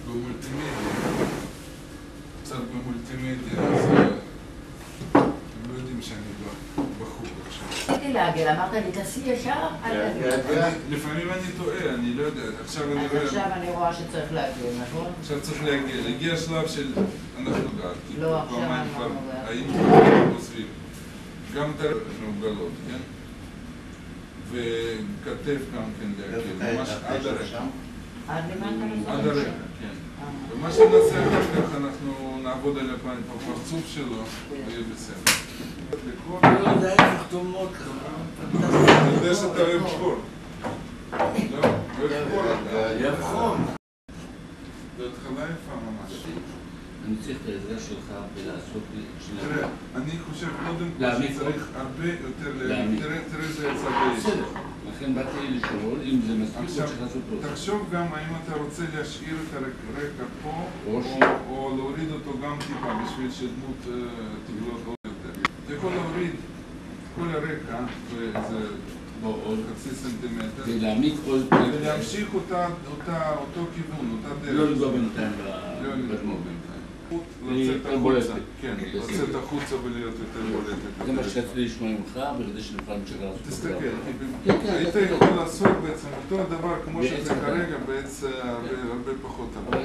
במולטימדיה, קצת במולטימדיה, אז הם לא יודעים שאני בחוג עכשיו. רציתי להגל, אמרת לי, תעשי ישר, לפעמים אני טועה, אני לא יודע, עכשיו אני רואה... עכשיו אני רואה שצריך להגל, נכון? עכשיו צריך להגיע, הגיע השלב של אנחנו גד, לא, עכשיו אנחנו גד. היינו עוזבים, גם את המעוגלות, כן? וכתף גם כן להגיע, ממש עד הרקע. עד למטה? עד הרקע, כן. ומה שנעשה אחר כך, אנחנו נעבוד על הפרצוף שלו, ויהיה בסדר. לא יודע איך תחתומות. אני יודע שאתה אוהב שחור. לא, אוהב שחור. יפה. זו התחלה יפה ממש. אני צריך את העזרה שלך ולעשות לי... תראה, אני חושב קודם כל שצריך הרבה יותר להעמיק. תראה זה יצא בסדר. לכן באתי לשאול אם זה מספיק או צריך לעשות עוד. תחשוב גם האם אתה רוצה להשאיר את הרקע פה או להוריד אותו גם טיפה בשביל שדמות תגלוט עוד יותר. אתה יכול להוריד כל הרקע באיזה חצי סנטימטר ולהעמיק עוד... ולהמשיך אותו כיוון, אותה דרך. לא לגוע בינתיים בדמות. לצאת החוצה, כן, לצאת החוצה ולהיות יותר בולטת. זה מה שרציתי לשמוע ממך, וכדי שנוכל להמשיך לעשות את זה. תסתכל, היית יכול לעשות בעצם אותו הדבר כמו שזה כרגע בעצם הרבה פחות הרבה.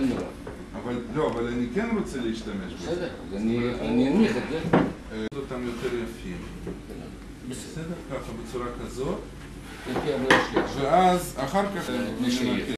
אבל אני כן רוצה להשתמש בזה. בסדר, אז אני אנמיך את זה. אותם יותר יפים. בסדר, ככה בצורה כזאת. ואז אחר כך נשאיר.